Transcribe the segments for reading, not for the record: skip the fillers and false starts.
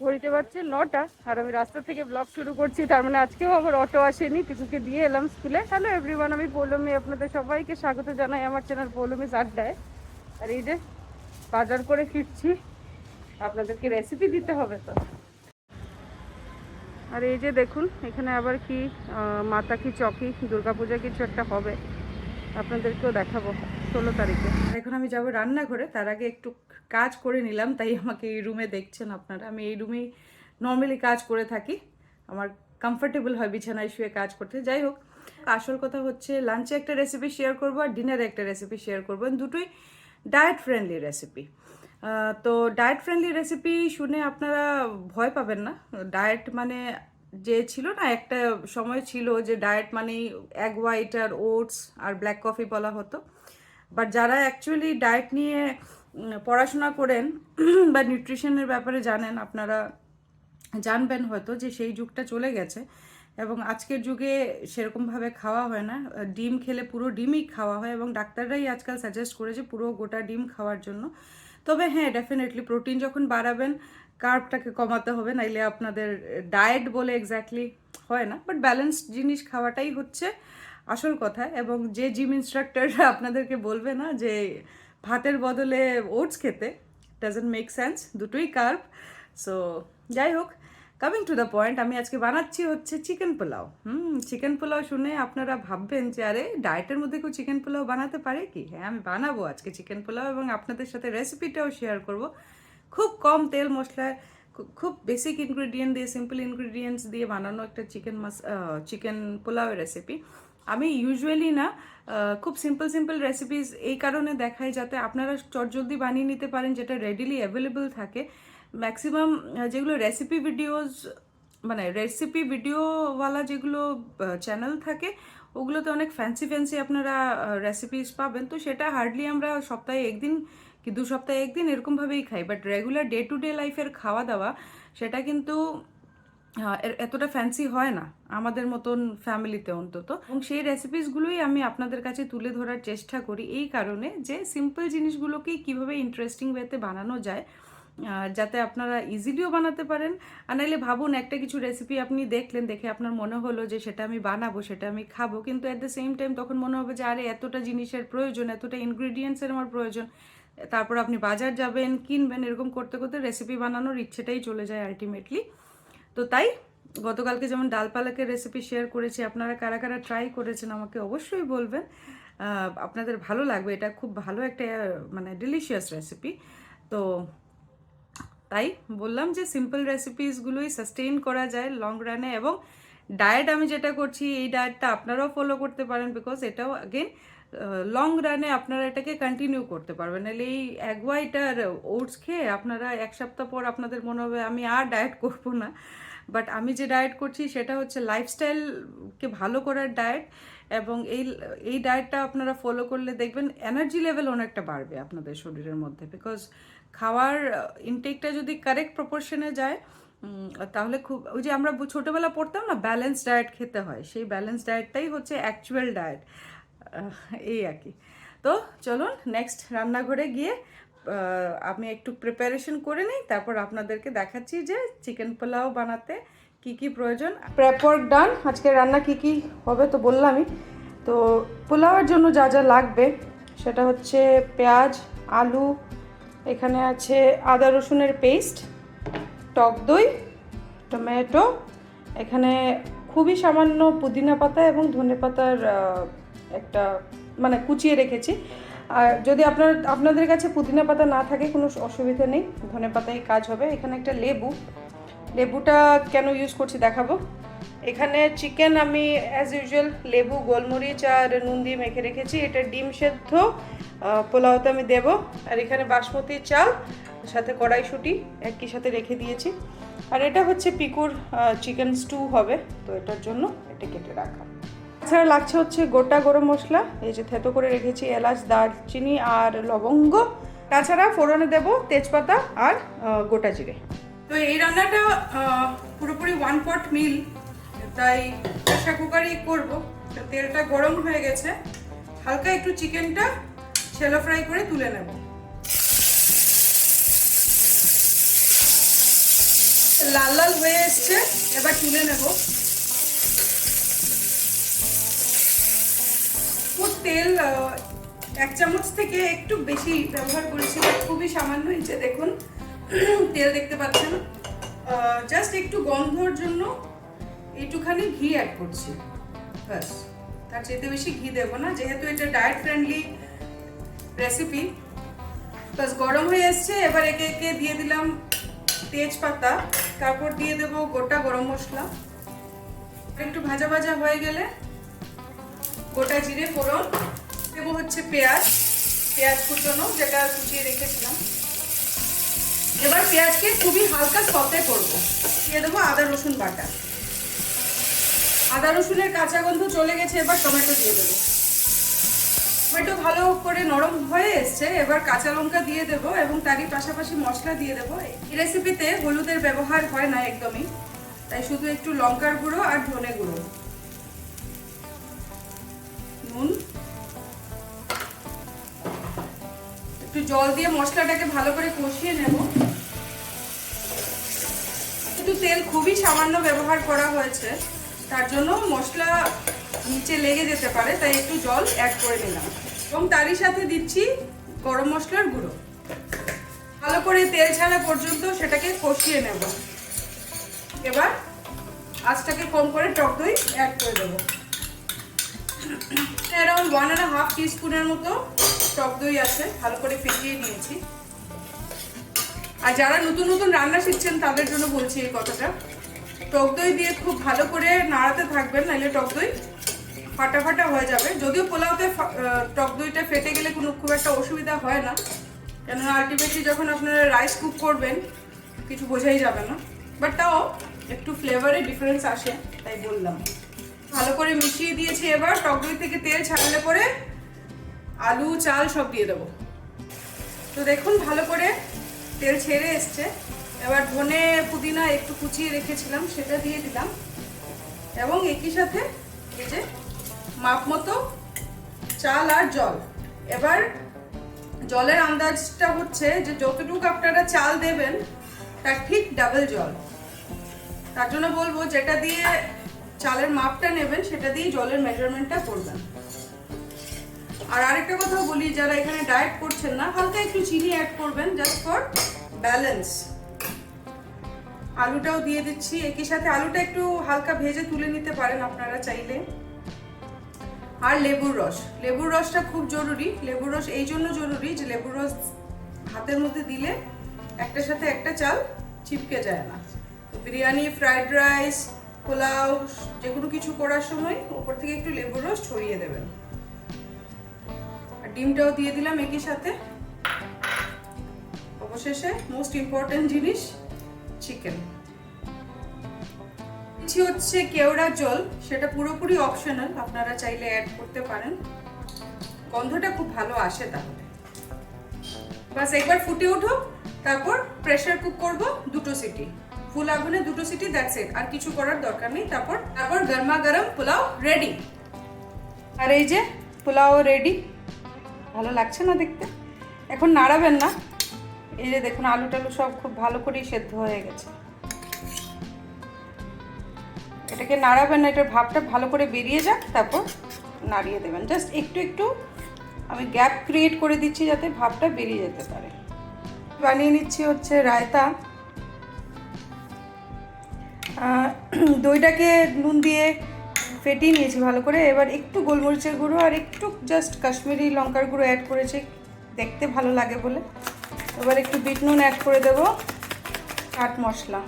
ঘড়িতে বাজছে 9টা আর আমি রাস্তা থেকে ব্লগ শুরু করছি। তার মানে আজকেও আবার অটো আসেনি, পিকুকে দিয়ে এলাম স্কুলে। হ্যালো এভরিওয়ান, আমি পৌলমি, আপনাদের সবাইকে স্বাগত জানাই আমার চ্যানেল পৌলমিস আড্ডায়। আর এই যে বাজার করে ফিরছি, আপনাদেরকে রেসিপি দিতে হবে তো। আর এই যে দেখুন, এখানে আবার কি মাতা কি চকি দুর্গাপূজা কিছু একটা হবে, আপনাদেরকেও দেখাবো 16 তারিখে। এখন আমি যাব রান্নাঘরে, তার আগে একটু কাজ করে নিলাম, তাই আমাকে এই রুমে দেখছেন আপনারা। আমি এই রুমেই নর্মালি কাজ করে থাকি, আমার কমফোর্টেবল হয় বিছানায় শুয়ে কাজ করতে। যাই হোক, আসল কথা হচ্ছে লাঞ্চে একটা রেসিপি শেয়ার করবো আর ডিনারে একটা রেসিপি শেয়ার করবো, দুটোই ডায়েট ফ্রেন্ডলি রেসিপি। তো ডায়েট ফ্রেন্ডলি রেসিপি শুনে আপনারা ভয় পাবেন না। ডায়েট মানে যে ছিল না, একটা সময় ছিল যে ডায়েট মানেই এগ হোয়াইট আর ওটস আর ব্ল্যাক কফি বলা হতো। বাট যারা অ্যাকচুয়ালি ডায়েট নিয়ে পড়াশোনা করেন বা নিউট্রিশনের ব্যাপারে জানেন, আপনারা জানবেন হয়তো যে সেই যুগটা চলে গেছে এবং আজকের যুগে সেরকমভাবে খাওয়া হয় না। ডিম খেলে পুরো ডিমই খাওয়া হয় এবং ডাক্তাররাই আজকাল সাজেস্ট করেছে পুরো গোটা ডিম খাওয়ার জন্য। তবে হ্যাঁ, ডেফিনেটলি প্রোটিন যখন বাড়াবেন কার্বটাকে কমাতে হবে, নাইলে আপনাদের ডায়েট বলে এক্স্যাক্টলি হয় না। বাট ব্যালেন্সড জিনিস খাওয়াটাই হচ্ছে আসল কথা। এবং যে জিম ইনস্ট্রাক্টররা আপনাদেরকে বলবে না যে ভাতের বদলে ওটস খেতে, ডাজন্ট মেক সেন্স, দুটোই কার্ব। সো যাই হোক, কামিং টু দ্য পয়েন্ট, আমি আজকে বানাচ্ছি হচ্ছে চিকেন পোলাও। চিকেন পোলাও শুনে আপনারা ভাববেন যে আরে ডায়েটের মধ্যে কেউ চিকেন পোলাও বানাতে পারে কি? হ্যাঁ, আমি বানাবো আজকে চিকেন পোলাও এবং আপনাদের সাথে রেসিপিটাও শেয়ার করব। খুব কম তেল মশলায়, খুব বেসিক ইনগ্রিডিয়েন্ট দিয়ে, সিম্পল ইনগ্রিডিয়েন্টস দিয়ে বানানো একটা চিকেন পোলাওয়ের রেসিপি। আমি ইউজুয়ালি না খুব সিম্পল সিম্পল রেসিপিস এই কারণে দেখাই যাতে আপনারা চটজলদি বানিয়ে নিতে পারেন, যেটা রেডিলি অ্যাভেলেবল থাকে। ম্যাক্সিমাম যেগুলো রেসিপি ভিডিওজ, মানে রেসিপি ভিডিওওয়ালা যেগুলো চ্যানেল থাকে, ওগুলোতে অনেক ফ্যান্সি ফ্যান্সি আপনারা রেসিপিস পাবেন। তো সেটা হার্ডলি আমরা সপ্তাহে একদিন কি 2 সপ্তাহে একদিন এরকমভাবেই খাই। But regular day to day লাইফের খাওয়া দাওয়া সেটা কিন্তু এতটা ফ্যান্সি হয় না আমাদের মতন ফ্যামিলিতে অন্তত। এবং সেই রেসিপিসগুলোই আমি আপনাদের কাছে তুলে ধরার চেষ্টা করি এই কারণে যে সিম্পল জিনিসগুলোকেই কীভাবে ইন্টারেস্টিং ওয়েতে বানানো যায়, যাতে আপনারা ইজিলিও বানাতে পারেন। আর নাইলে ভাবুন, একটা কিছু রেসিপি আপনি দেখলেন, দেখে আপনার মনে হলো যে সেটা আমি বানাবো, সেটা আমি খাবো, কিন্তু অ্যাট দ্য সেম টাইম তখন মনে হবে যে আরে এতটা জিনিসের প্রয়োজন, এতটা ইনগ্রিডিয়েন্টসের আমার প্রয়োজন। তারপর আপনি বাজার যাবেন, কিনবেন, এরকম করতে করতে রেসিপি বানানোর ইচ্ছেটাই চলে যায় আলটিমেটলি। তো তাই গতকালকে যেমন ডাল পালকের রেসিপি শেয়ার করেছি, আপনারা কারা কারা ট্রাই করেছেন আমাকে অবশ্যই বলবেন, আপনাদের ভালো লাগবে। এটা খুব ভালো একটা মানে ডিলিশিয়াস রেসিপি। তো তাই বললাম যে সিম্পল রেসিপিসগুলোই সাস্টেইন করা যায় লং রানে। এবং ডায়েট আমি যেটা করছি, এই ডায়েটটা আপনারাও ফলো করতে পারেন, বিকজ এটাও অ্যাগেন লং রানে আপনারা এটাকে কন্টিনিউ করতে পারবেন। নাহলে এই এগ হোয়াইট আর ওটস খেয়ে আপনারা 1 সপ্তাহ পর আপনাদের মনে হবে আমি আর ডায়েট করবো না। বাট আমি যে ডায়েট করছি সেটা হচ্ছে লাইফস্টাইলকে ভালো করার ডায়েট। এবং এই ডায়েটটা আপনারা ফলো করলে দেখবেন এনার্জি লেভেল অনেকটা বাড়বে আপনাদের শরীরের মধ্যে। বিকজ খাওয়ার ইনটেকটা যদি কারেক্ট প্রপোর্শনে যায়, তাহলে খুব, ওই যে আমরা ছোটোবেলা পড়তাম না ব্যালেন্স ডায়েট খেতে হয়, সেই ব্যালেন্স ডায়েটটাই হচ্ছে অ্যাকচুয়াল ডায়েট, এই আর কি। তো চলুন নেক্সট রান্নাঘরে গিয়ে আমি একটু প্রিপারেশন করে নিই, তারপর আপনাদেরকে দেখাচ্ছি যে চিকেন পোলাও বানাতে কি কি প্রয়োজন। Prep work done. আজকে রান্না কি কি হবে তো বললামই। তো পোলাওয়ের জন্য যা যা লাগবে সেটা হচ্ছে পেঁয়াজ, আলু, এখানে আছে আদা রসুনের পেস্ট, টক দই, টমেটো, এখানে খুবই সামান্য পুদিনা পাতা এবং ধনে পাতার একটা মানে কুচিয়ে রেখেছি। আর যদি আপনাদের কাছে পুদিনা পাতা না থাকে কোনো অসুবিধা নেই, ধনে পাতাই কাজ হবে। এখানে একটা লেবুটা কেন ইউজ করছি দেখাবো। এখানে চিকেন আমি অ্যাজ ইউজুয়াল লেবু, গোলমরিচ আর নুন দিয়ে মেখে রেখেছি। এটা ডিম সেদ্ধ পোলাওতে আমি দেব। আর এখানে বাসমতি চাল, সাথে কড়াইশুঁটি একই সাথে রেখে দিয়েছি। আর এটা হচ্ছে পিকুর চিকেন স্টু হবে, তো এটার জন্য এটা কেটে রাখা। এছাড়া লাগছে হচ্ছে গোটা গরম মশলা, এই যে থেতো করে রেখেছি, এলাচ, দারচিনি আর লবঙ্গ। তাছাড়া ফোড়নে দেব তেজপাতা আর গোটা জিরে। তো এই রান্নাটা পুরোপুরি 1 পট মিল, তাই প্রেসার কুকারই করবো। তেলটা গরম হয়ে গেছে, হালকা একটু চিকেনটা শ্যালো ফ্রাই করে তুলে নেব। লাল লাল হয়ে এসছে, এবার তুলে নেব। তেল 1 চামচ থেকে একটু বেশি ব্যবহার করেছি, খুবই সামান্য। নিচে দেখুন তেল দেখতে পাচ্ছেন। জাস্ট একটু গন্ধর জন্য একটুখানি ঘি অ্যাড করছি, ব্যাস। তার চেয়ে বেশি ঘি দেবো না, যেহেতু এটা ডায়েট ফ্রেন্ডলি রেসিপি। বাস গরম হয়ে এসছে, এবার একে একে দিয়ে দিলাম তেজপাতা, তারপর দিয়ে দেবো গোটা গরম মশলা। একটু ভাজা ভাজা হয়ে গেলে গোটা জিরে ফোড়ন দেবো, হচ্ছে পেঁয়াজ কুচনো, যেটা কুচিয়ে রেখেছিলাম। এবার পেঁয়াজকে খুবই হালকা সতে করবো। দিয়ে দেবো আদা রসুন বাটা। আদা রসুনের কাঁচা গন্ধ চলে গেছে, এবার টমেটো দিয়ে দেবো। টমেটো ভালো করে নরম হয়ে এসছে, এবার কাঁচা লঙ্কা দিয়ে দেবো এবং তারই পাশাপাশি মশলা দিয়ে দেবো। এই রেসিপিতে হলুদের ব্যবহার হয় না একদমই, তাই শুধু একটু লঙ্কার গুঁড়ো আর ধনে গুঁড়ো, নুন, একটু জল দিয়ে মশলাটাকে ভালো করে কষিয়ে নেব। একটু তেল খুবই সামান্য ব্যবহার করা হয়েছে, তার জন্য মশলা নিচে লেগে যেতে পারে, তাই একটু জল অ্যাড করে নিলাম। এবং তারই সাথে দিচ্ছি গরম মশলার গুঁড়ো। ভালো করে তেল ছাড়া পর্যন্ত সেটাকে কষিয়ে নেব। এবার আঁচটাকে কম করে টক দই অ্যাড করে দেবো। অ্যারাউন্ড 1.5 টিস্পুনের মতো টক দই আছে, ভালো করে ফেটিয়ে নিয়েছি। আর যারা নতুন নতুন রান্না শিখছেন তাদের জন্য বলছি এই কথাটা, টক দই দিয়ে খুব ভালো করে নাড়াতে থাকবেন, নাহলে টক দই ফাটা ফাটা হয়ে যাবে। যদিও পোলাওতে টক দইটা ফেটে গেলে কোনো খুব একটা অসুবিধা হয় না, কেননা আলটিমেটলি যখন আপনারা রাইস কুক করবেন কিছু বোঝাই যাবে না, বাট তাও একটু ফ্লেভারে ডিফারেন্স আসে, তাই বললাম। ভালো করে মিশিয়ে দিয়েছি। এবার টক দই থেকে তেল ছাড়লে পরে আলু চাল সব দিয়ে দেবো। তো দেখুন ভালো করে তেল ছেড়ে এসছে। এবার ধনে পুদিনা একটু কুচিয়ে রেখেছিলাম, সেটা দিয়ে দিলাম এবং একই সাথে এই যে মাপ মতো চাল আর জল। এবার জলের আন্দাজটা হচ্ছে যে যতটুকু আপনারা চাল দেবেন তার ঠিক ডাবল জল। তার জন্য বলবো যেটা দিয়ে চালের মাপটা নেবেন সেটা দিয়ে জলের মেজারমেন্টটা করবেন। আর আরেকটা কথা বলি, যারা এখানে ডায়েট করছেন না, হালকা একটু চিনি অ্যাড করবেন, জাস্ট ফর ব্যালেন্স। আলুটাও দিয়ে দিচ্ছি একই সাথে। আলুটা একটু হালকা ভেজে তুলে নিতে পারেন আপনারা চাইলে। আর লেবুর রসটা খুব জরুরি। লেবুর রস এই জন্য জরুরি যে লেবুর রস হাতের মধ্যে দিলে একটার সাথে একটা চাল চিপকে যায় না। বিরিয়ানি, ফ্রাইড রাইস, পোলাও, যে কোনো কিছু করার সময় উপর থেকে একটু লেবুর রস ছড়িয়ে দেবেন। আর ডিমটাও দিয়ে দিলাম একই সাথে। অবশেষে মোস্ট ইম্পর্টেন্ট জিনিস, চিকেন। কিছু হচ্ছে কেওড়া জল, সেটা পুরোপুরি অপশনাল, আপনারা চাইলে অ্যাড করতে পারেন, গন্ধটা খুব ভালো আসে তাহলে। বাস একবার ফুটে উঠো, তারপর প্রেসার কুক করব 2 সিটি, ফুল আগুনে 2 সিটি, দ্যাটস ইট। আর কিছু করার দরকার নেই। তারপর গরমা গরম পোলাও রেডি। আর এই যে পোলাও রেডি। ভালো লাগছে না দেখতে? এখন নাড়াবেন না। এই যে দেখুন আলু টালু সব খুব ভালো করেই সেদ্ধ হয়ে গেছে। এটাকে নাড়াবেন না, এটার ভাবটা ভালো করে বেরিয়ে যাক, তারপর নাড়িয়ে দেবেন। জাস্ট একটু একটু আমি গ্যাপ ক্রিয়েট করে দিচ্ছি যাতে ভাবটা বেরিয়ে যেতে পারে। বানিয়ে নিচ্ছি হচ্ছে রায়তা। দইটাকে নুন দিয়ে ফেটিয়ে নিয়েছি ভালো করে। এবার একটু গোলমরিচের গুঁড়ো আর একটু জাস্ট কাশ্মীরি লঙ্কার গুঁড়ো অ্যাড করেছি, দেখতে ভালো লাগে বলে। এবার একটু বিট নুন অ্যাড করে দেবো, চাট মশলা,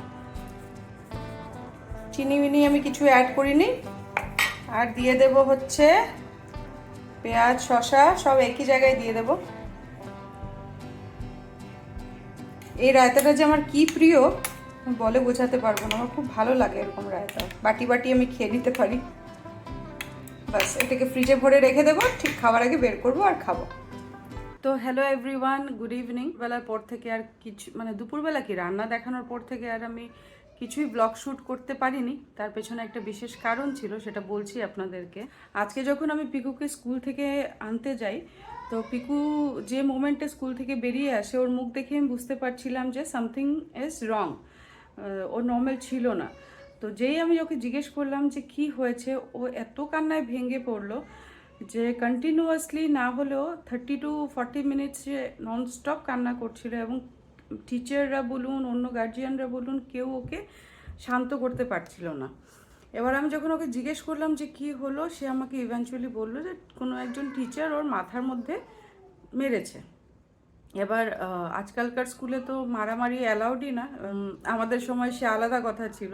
চিনি মিনি আমি কিছু অ্যাড করিনি। আর দিয়ে দেব হচ্ছে পেঁয়াজ, শসা সব একই জায়গায় দিয়ে দেব। এই রায়তাটা যে আমার কি প্রিয় বলে বোঝাতে পারবো না, আমার খুব ভালো লাগে এরকম রায়তা। বাটি বাটি আমি খেয়ে নিতে পারি। বাস এটাকে ফ্রিজে ভরে রেখে দেবো, ঠিক খাওয়ার আগে বের করবো আর খাবো। তো হ্যালো এভরিওয়ান, গুড ইভিনিং। বেলার পর থেকে আর কিছু মানে দুপুরবেলা কি রান্না দেখানোর পর থেকে আর আমি কিছুই ব্লগ শ্যুট করতে পারিনি। তার পেছনে একটা বিশেষ কারণ ছিল, সেটা বলছি আপনাদেরকে। আজকে যখন আমি পিকুকে স্কুল থেকে আনতে যাই, তো পিকু যে মোমেন্টে স্কুল থেকে বেরিয়ে আসে, ওর মুখ দেখে আমি বুঝতে পারছিলাম যে সামথিং ইজ রং। ও নর্মাল ছিল না। তো যেই আমি ওকে জিজ্ঞেস করলাম যে কি হয়েছে, ও এত কান্নায় ভেঙে পড়লো যে কন্টিনিউয়াসলি না হলেও 30 to 40 মিনিটস যে ননস্টপ কান্না করছিল, এবং টিচাররা বলুন, অন্য গার্জিয়ানরা বলুন, কেউ ওকে শান্ত করতে পারছিল না। এবার আমি যখন ওকে জিজ্ঞেস করলাম যে কি হলো, সে আমাকে ইভেন্চুয়ালি বললো যে কোনো একজন টিচার ওর মাথার মধ্যে মেরেছে। এবার আজকালকার স্কুলে তো মারামারি অ্যালাউডই না, আমাদের সময় সে আলাদা কথা ছিল।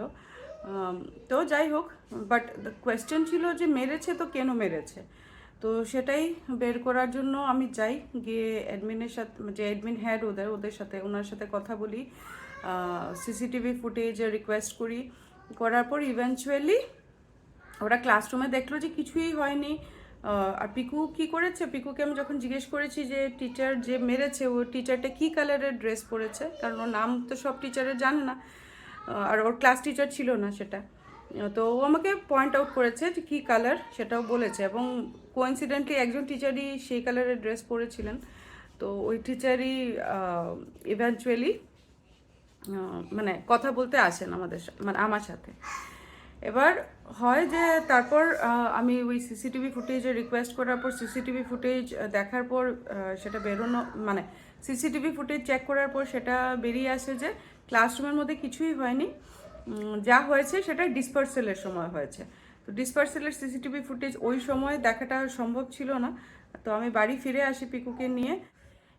তো যাই হোক, বাট দ্য কোয়েশ্চেন ছিল যে মেরেছে তো কেন মেরেছে। তো সেটাই বের করার জন্য আমি যাই, গিয়ে অ্যাডমিনের সাথে, যে অ্যাডমিন হেড ওদের সাথে, ওনার সাথে কথা বলি, সিসিটিভি ফুটেজে রিকোয়েস্ট করি। করার পর ইভেনচুয়ালি ওরা ক্লাসরুমে দেখলো যে কিছুই হয়নি। আর পিকু কি করেছে, পিকুকে আমি যখন জিজ্ঞেস করেছি যে টিচার যে মেরেছে ও টিচারটা কী কালারের ড্রেস পরেছে, কারণ ওর নাম তো সব টিচারের জানে না, আর ওর ক্লাস টিচার ছিল না সেটা। তো ও আমাকে পয়েন্ট আউট করেছে যে কী কালার সেটাও বলেছে, এবং কোইন্সিডেন্টলি একজন টিচারই সেই কালারের ড্রেস পরেছিলেন। তো ওই টিচারই ইভেন্চুয়ালি মানে কথা বলতে আসেন আমাদের মানে আমার সাথে। এবার হয় যে তারপর আমি ওই সিসিটিভি ফুটেজে রিকোয়েস্ট করার পর সিসিটিভি ফুটেজ দেখার পর সেটা বেরোনো, মানে সিসিটিভি ফুটেজ চেক করার পর সেটা বেরিয়ে আসে যে ক্লাসরুমের মধ্যে কিছুই হয়নি, যা হয়েছে সেটা ডিসপার্সেলের সময় হয়েছে। তো ডিসপার্সেলের সিসিটিভি ফুটেজ ওই সময় দেখাটা সম্ভব ছিল না। তো আমি বাড়ি ফিরে আসি পিকুকে নিয়ে।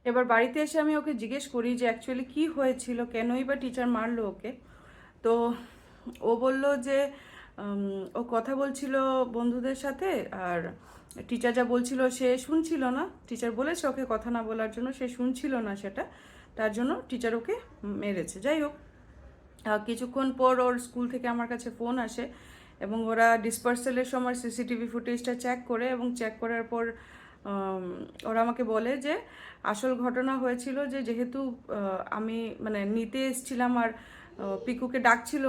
এবার বাড়িতে এসে আমি ওকে জিজ্ঞেস করি যে অ্যাকচুয়ালি কী হয়েছিল, কেনই বা টিচার মারলো ওকে। তো ও বলল যে ও কথা বলছিল বন্ধুদের সাথে, আর টিচার যা বলছিল সে শুনছিল না। টিচার বলেছে ওকে কথা না বলার জন্য, সে শুনছিল না সেটা, তার জন্য টিচার ওকে মেরেছে। যাই হোক, কিছুক্ষণ পর ওর স্কুল থেকে আমার কাছে ফোন আসে, এবং ওরা ডিসপার্সেলের সময় সিসিটিভি ফুটেজটা চেক করে, এবং চেক করার পর ওরা আমাকে বলে যে আসল ঘটনা হয়েছিল যে যেহেতু আমি মানে নিতে এসেছিলাম, আর পিকুকে ডাকছিল,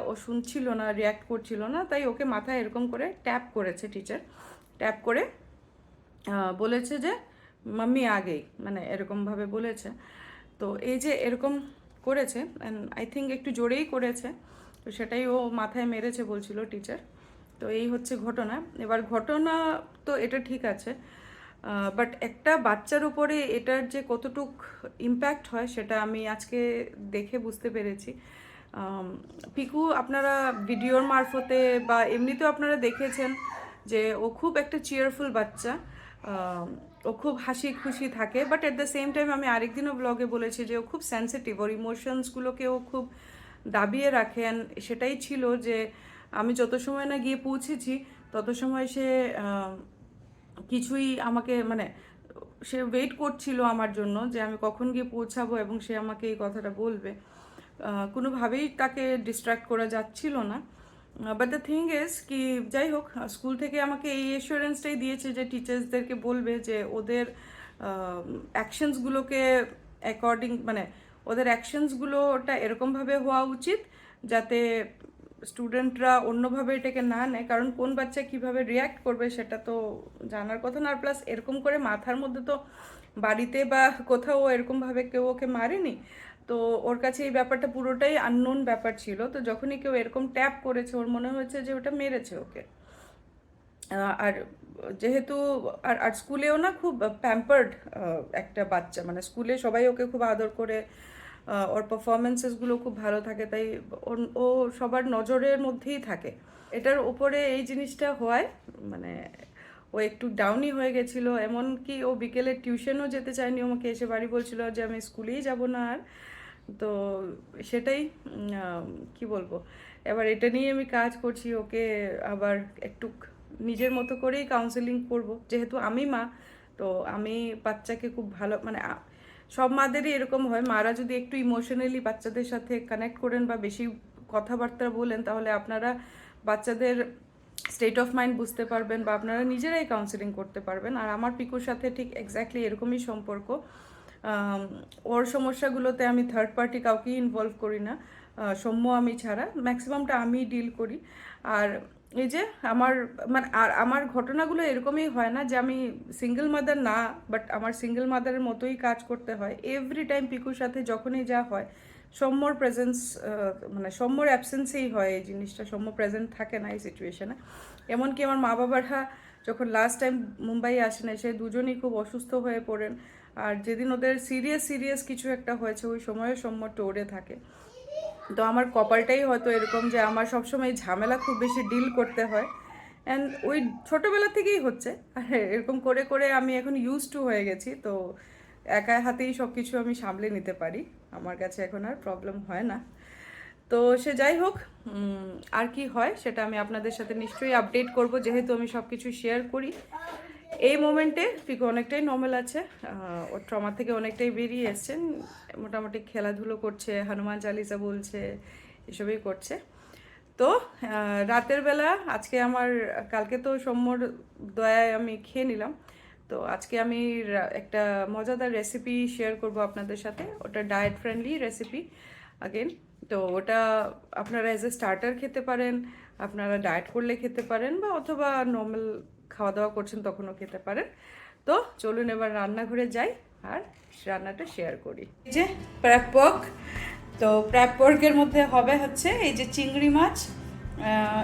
ও শুনছিল না, রিয়্যাক্ট করছিল না, তাই ওকে মাথায় এরকম করে ট্যাপ করেছে টিচার। ট্যাপ করে বলেছে যে মাম্মি আগেই, মানে এরকমভাবে বলেছে। তো এই যে এরকম করেছে, অ্যান্ড আই থিঙ্ক একটু জোরেই করেছে, তো সেটাই ও মাথায় মেরেছে বলছিল টিচার। তো এই হচ্ছে ঘটনা। এবার ঘটনা তো এটা ঠিক আছে, বাট একটা বাচ্চার উপরে এটার যে কতটুক ইম্প্যাক্ট হয় সেটা আমি আজকে দেখে বুঝতে পেরেছি। পিকু আপনারা ভিডিওর মারফতে বা এমনিতেও আপনারা দেখেছেন যে ও খুব একটা চিয়ারফুল বাচ্চা, ও খুব হাসি খুশি থাকে, but at the same time আমি আরেকদিনও ব্লগে বলেছি যে ও খুব সেন্সিটিভ, ওর ইমোশনসগুলোকে ও খুব দাবিয়ে রাখেন। সেটাই ছিল যে আমি যত সময় না গিয়ে পৌঁছেছি তত সময় সে কিছুই আমাকে মানে সে ওয়েট করছিল আমার জন্য যে আমি কখন গিয়ে পৌঁছাবো এবং সে আমাকে এই কথাটা বলবে। কোনোভাবেই তাকে ডিস্ট্র্যাক্ট করা যাচ্ছিল না। বাট দ্য থিং ইজ কি, যাই হোক, স্কুল থেকে আমাকে এই এসিওরেন্সটাই দিয়েছে যে টিচার্সদেরকে বলবে যে ওদের অ্যাকশনসগুলোকে অ্যাকর্ডিং, মানে ওদের অ্যাকশনসগুলোটা এরকমভাবে হওয়া উচিত যাতে স্টুডেন্টরা অন্যভাবে এটাকে না নেয়, কারণ কোন বাচ্চা কিভাবে রিয়্যাক্ট করবে সেটা তো জানার কথা না। আর প্লাস এরকম করে মাথার মধ্যে তো বাড়িতে বা কোথাও এরকমভাবে কেউ ওকে মারেনি, তো ওর কাছে এই ব্যাপারটা পুরোটাই আননোন ব্যাপার ছিল। তো যখনই কেউ এরকম ট্যাপ করেছে ওর মনে হয়েছে যে ওটা মেরেছে ওকে। আর যেহেতু আর আর স্কুলেও না খুব প্যাম্পার্ড একটা বাচ্চা, মানে স্কুলে সবাই ওকে খুব আদর করে, ওর পারফরমেন্সেসগুলো খুব ভালো থাকে, তাই ও সবার নজরের মধ্যেই থাকে। এটার উপরে এই জিনিসটা হয়, মানে ও একটু ডাউনই হয়ে গেছিলো, এমনকি ও বিকেলে টিউশনও যেতে চায়নি, আমাকে এসে বাড়ি বলছিল যে আমি স্কুলেই যাব না আর। তো সেটাই কি বলবো, এবার এটা নিয়ে আমি কাজ করছি, ওকে আবার একটু নিজের মতো করেই কাউন্সেলিং করব, যেহেতু আমি মা। তো আমি বাচ্চাকে খুব ভালো, মানে সব মাদেরই এরকম হয়, মারা যদি একটু ইমোশনালি বাচ্চাদের সাথে কানেক্ট করেন বা বেশি কথাবার্তা বলেন, তাহলে আপনারা বাচ্চাদের স্টেট অফ মাইন্ড বুঝতে পারবেন বা আপনারা নিজেরাই কাউন্সেলিং করতে পারবেন। আর আমার পিকুর সাথে ঠিক এক্স্যাক্টলি এরকমই সম্পর্ক। ওর সমস্যাগুলোতে আমি থার্ড পার্টি কাউকেই ইনভলভ করি না, সৌম্য আমি ছাড়া, ম্যাক্সিমামটা আমি ডিল করি। আর এই যে আমার মানে আর আমার ঘটনাগুলো এরকমই হয় না যে আমি সিঙ্গেল মাদার না, বাট আমার সিঙ্গেল মাদারের মতোই কাজ করতে হয় এভরি টাইম। পিকুর সাথে যখনই যা হয় সৌম্যর প্রেজেন্স, মানে সৌম্যর অ্যাবসেন্সেই হয় এই জিনিসটা, সৌম্য প্রেজেন্ট থাকে না এই সিচুয়েশনে। এমনকি আমার মা বাবারা যখন লাস্ট টাইম মুম্বাই আসেন, এসে দুজনেই খুব অসুস্থ হয়ে পড়েন। আর যেদিন ওদের সিরিয়াস কিছু একটা হয়েছে, ওই সময়ে সৌম্য টোরে থাকে। তো আমার কপালটাই হয়তো এরকম যে আমার সবসময় ঝামেলা খুব বেশি ডিল করতে হয়। অ্যান্ড ওই ছোটোবেলা থেকেই হচ্ছে, আর এরকম করে করে আমি এখন ইউজ টু হয়ে গেছি। তো একা হাতেই সব কিছু আমি সামলে নিতে পারি, আমার কাছে এখন আর প্রবলেম হয় না। তো সে যাই হোক, আর কি হয় সেটা আমি আপনাদের সাথে নিশ্চয়ই আপডেট করব, যেহেতু আমি সব কিছু শেয়ার করি। এই মোমেন্টে পিকু অনেকটাই নর্মাল আছে, ওর ট্রমা থেকে অনেকটাই বেরিয়ে এসছেন। মোটামুটি খেলাধুলো করছে, হনুমান চালিসা বলছে, এসবই করছে। তো রাতের বেলা আজকে আমার, কালকে তো সৌম্যর দয়ায় আমি খেয়ে নিলাম, তো আজকে আমি একটা মজাদার রেসিপি শেয়ার করব আপনাদের সাথে। ওটা ডায়েট ফ্রেন্ডলি রেসিপি আগেন। তো ওটা আপনারা এজ এ স্টার্টার খেতে পারেন, আপনারা ডায়েট করলে খেতে পারেন, বা অথবা নর্মাল খাওয়া দাওয়া করছেন তখনও খেতে পারেন। তো চলুন এবার রান্নাঘরে যাই আর রান্নাটা শেয়ার করি। এই যে প্র্যাপ পর্ক, তো প্র্যাপ পর্কের মধ্যে হবে হচ্ছে এই যে চিংড়ি মাছ।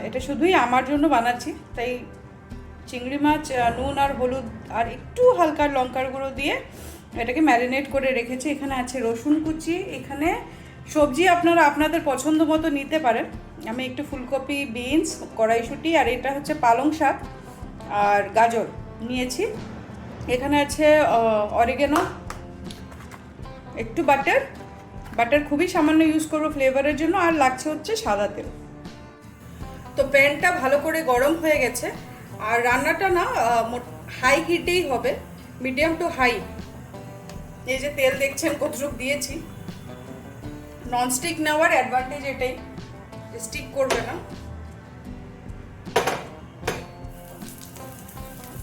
এটা শুধুই আমার জন্য বানাচ্ছি, তাই চিংড়ি মাছ নুন আর হলুদ আর একটু হালকা লঙ্কার গুঁড়ো দিয়ে এটাকে ম্যারিনেট করে রেখেছি। এখানে আছে রসুন কুচি, এখানে সবজি আপনারা আপনাদের পছন্দ মতো নিতে পারেন। আমি একটু ফুলকপি, বিনস, কড়াইশুঁটি আর এটা হচ্ছে পালং শাক আর গাজর নিয়েছি। এখানে আছে অরিগেনো, একটু বাটার খুবই সামান্য ইউজ করবো ফ্লেভারের জন্য, আর লাগছে হচ্ছে সাদা তেল। তো প্যানটা ভালো করে গরম হয়ে গেছে, আর রান্নাটা না হাই হিটেই হবে, মিডিয়াম টু হাই। এই যে তেল দেখছেন কতটুকু দিয়েছি। ননস্টিক নেওয়ার অ্যাডভান্টেজ এটাই, স্টিক করবে না।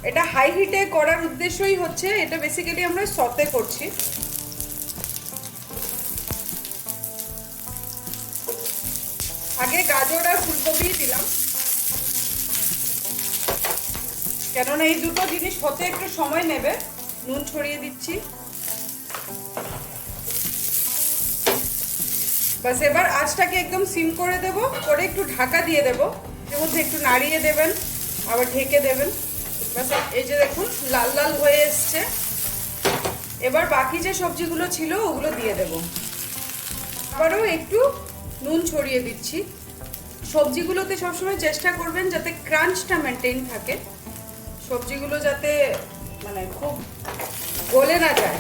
এটা হাই হিটে করার উদ্দেশ্যই হচ্ছে, এটা বেসিক্যালি আমরা সতে করছি। আগে গাজর আর ফুলকপি দিলাম, কেননা এই দুটো জিনিস হতে একটু সময় নেবে। নুন ছড়িয়ে দিচ্ছি, বাস। এবার আঁচটাকে একদম সিম করে দেব, করে একটু ঢাকা দিয়ে দেব। এর মধ্যে একটু নাড়িয়ে দেবেন, আবার ঢেকে দেবেন। বাস, এই যে দেখুন লাল লাল হয়ে এসছে। এবার বাকি যে সবজিগুলো ছিল ওগুলো দিয়ে দেব। আবারও একটু নুন ছড়িয়ে দিচ্ছি। সবজিগুলোতে সবসময় চেষ্টা করবেন যাতে ক্রাঞ্চটা মেনটেন থাকে, সবজিগুলো যাতে মানে খুব গলে না যায়।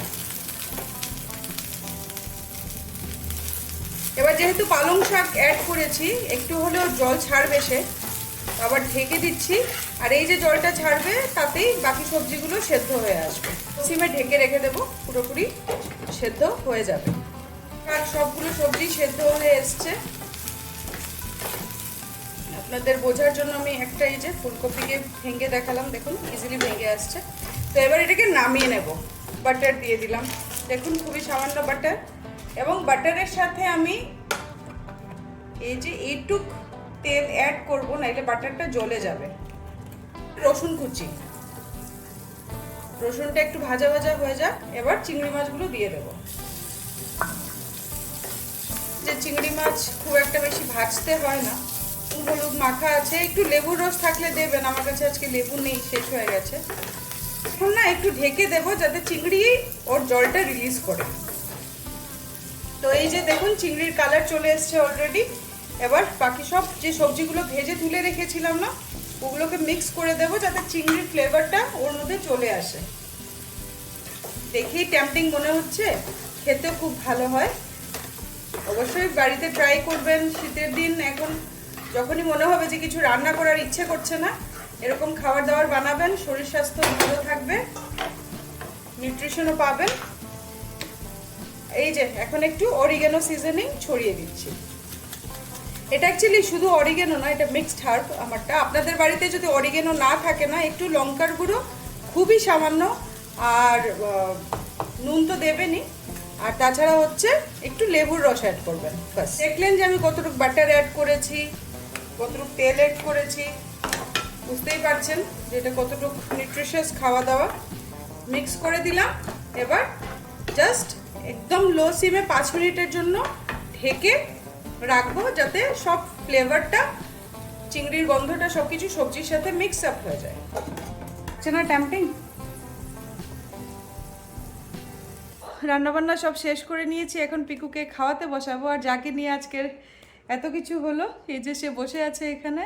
এবার যেহেতু পালং শাক অ্যাড করেছি, একটু হলেও জল ছাড়বে সে, আবার ঢেকে দিচ্ছি। আর এই যে জলটা ছাড়বে তাতেই বাকি সবজিগুলো সেদ্ধ হয়ে আসবে। সিমে ঢেকে রেখে দেবো, পুরোপুরি সেদ্ধ হয়ে যাবে। আর সবগুলো সবজি সেদ্ধ হয়ে এসছে। আপনাদের বোঝার জন্য আমি একটা এই যে ফুলকপিকে ভেঙে দেখালাম, দেখুন ইজিলি ভেঙে আসছে। তো এবার এটাকে নামিয়ে নেব। বাটার দিয়ে দিলাম, দেখুন খুবই সামান্য বাটার। এবং বাটারের সাথে আমি এই যে এইটুক তেল অ্যাড করবো, নাইলে বাটারটা জ্বলে যাবে। রসুন কুচি, রসুনটা একটু ভাজা ভাজা হয়ে যাক। এবার চিংড়ি মাছগুলো দিয়ে দেবো। যে চিংড়ি মাছ খুব একটা বেশি ভাজতে হয় না, হলুদ মাখা আছে, একটু লেবুর রস থাকলে দেবেন। আমার কাছে আজকে লেবু নেই, শেষ হয়ে গেছে। এখন না একটু ঢেকে দেবো যাতে চিংড়ি ওর জলটা রিলিজ করে। তো এই যে দেখুন চিংড়ির কালার চলে এসছে অলরেডি। এবার বাকি সব যে সবজিগুলো ভেজে তুলে রেখেছিলাম না, ওগুলোকে মিক্স করে দেবো যাতে চিংড়ির ফ্লেভারটা ওর মধ্যে চলে আসে। দেখেই টেম্পটিং মনে হচ্ছে, খেতেও খুব ভালো হয়। অবশ্যই বাড়িতে ট্রাই করবেন শীতের দিন। এখন যখনই মনে হবে যে কিছু রান্না করার ইচ্ছে করছে না, এরকম খাবার দাবার বানাবেন, শরীর স্বাস্থ্য ভালো থাকবে, নিউট্রিশনও পাবেন। এই যে এখন একটু অরিগেনো সিজনিং ছড়িয়ে দিচ্ছি। এটা অ্যাকচুয়ালি শুধু অরিগেনো না, এটা মিক্সড হার্ব আমারটা। আপনাদের বাড়িতে যদি অরিগেনো না থাকে না, একটু লঙ্কার গুঁড়ো খুবই সামান্য, আর নুন তো দেবেনই, আর তাছাড়া হচ্ছে একটু লেবুর রস অ্যাড করবেন। বাস, দেখলেন যে আমি কতটুকু বাটার অ্যাড করেছি, কতটুকু তেল অ্যাড করেছি, বুঝতেই পারছেন যে এটা কতটুকু নিউট্রিশিয়াস খাওয়া দাওয়া। মিক্স করে দিলাম। এবার জাস্ট একদম লো সিমে 5 মিনিটের জন্য ঢেকে রাখবো যাতে সব ফ্লেভারটা, চিংড়ির গন্ধটা সবকিছু সবজির সাথে মিক্স আপ হয়ে যায়। না টেম্পটিং। রান্নাবান্না সব শেষ করে নিয়েছি, এখন পিকুকে খাওয়াতে বসাবো। আর যাকে নিয়ে আজকের এত কিছু হলো, এই যে সে বসে আছে এখানে,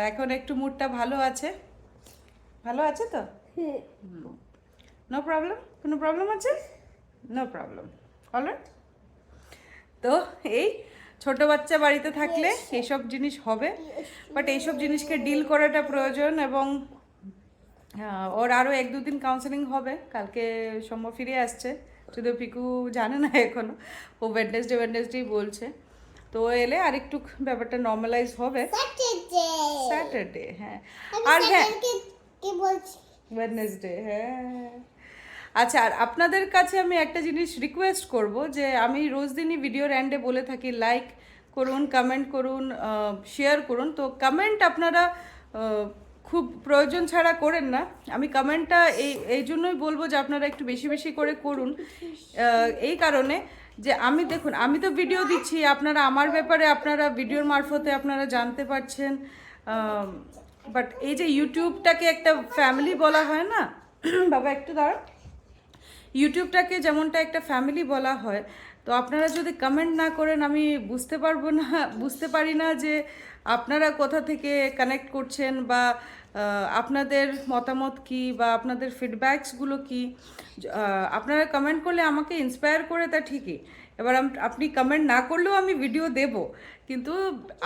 এখন একটু মুডটা ভালো আছে। ভালো আছে তো? No problem? কোনো প্রবলেম আছে? No problem. অলরাইট। তো এই ছোট বাচ্চা বাড়িতে থাকলে এইসব জিনিস হবে, বাট এইসব জিনিসকে ডিল করাটা প্রয়োজন। এবং ওর আরও 1-2 দিন কাউন্সেলিং হবে। কালকে সৌম্য ফিরে আসছে, যদিও পিকু জানে না এখনো, ও ওয়েডনেসডে বলছে। তো এলে আর একটু ব্যাপারটা নর্মালাইজ হবে। স্যাটারডে, হ্যাঁ। আর হ্যাঁ, ওয়েডনেসডে, হ্যাঁ। আচ্ছা, আর আপনাদের কাছে আমি একটা জিনিস রিকোয়েস্ট করব, যে আমি রোজ দিনই ভিডিওর এন্ডে বলে থাকি লাইক করুন, কমেন্ট করুন, শেয়ার করুন। তো কমেন্ট আপনারা খুব প্রয়োজন ছাড়া করেন না। আমি কমেন্টটা এই জন্যই বলবো যে আপনারা একটু বেশি বেশি করে করুন। এই কারণে যে দেখুন, আমি তো ভিডিও দিচ্ছি, আপনারা আমার ব্যাপারে আপনারা ভিডিওর মারফতে আপনারা জানতে পারছেন। বাট এই যে ইউটিউবটাকে একটা ফ্যামিলি বলা হয় না, বাবা একটু দাঁড়ান, ইউটিউবটাকে যেমনটা একটা ফ্যামিলি বলা হয়, তো আপনারা যদি কমেন্ট না করেন আমি বুঝতে পারি না যে আপনারা কোথা থেকে কানেক্ট করছেন, বা আপনাদের মতামত কি, বা আপনাদের ফিডব্যাকসগুলো কি। আপনারা কমেন্ট করলে আমাকে ইন্সপায়ার করে, তা ঠিকই। এবার আপনি কমেন্ট না করলেও আমি ভিডিও দেব, কিন্তু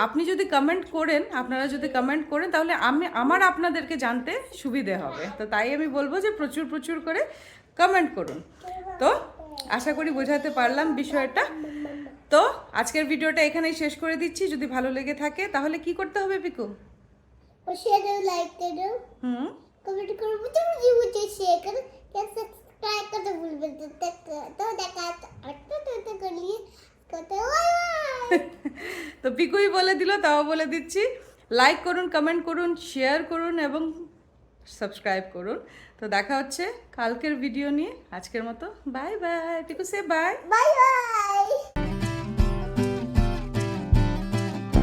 আপনি যদি কমেন্ট করেন, আপনারা যদি কমেন্ট করেন, তাহলে আমার আপনাদেরকে জানতে সুবিধে হবে। তো তাই আমি বলবো যে প্রচুর প্রচুর করে কমেন্ট করুন। তো আশা করি বোঝাতে পারলাম বিষয়টা। তো আজকের ভিডিওটা এখানেই শেষ করে দিচ্ছি। যদি ভালো লেগে থাকে তাহলে কি করতে হবে পিকু? লাইক করো, কমেন্ট করো, বুঝে শেয়ার করো, সাবস্ক্রাইব করতে ভুলবেন না। তো দেখা একটা করলি কত। তো পিকুই বলে দিল, তাও বলে দিচ্ছি, লাইক করুন, কমেন্ট করুন, শেয়ার করুন এবং সাবস্ক্রাইব করুন। তো দেখা হচ্ছে কালকের ভিডিও নিয়ে। আজকের মতো bye bye. Piku say bye. Bye by.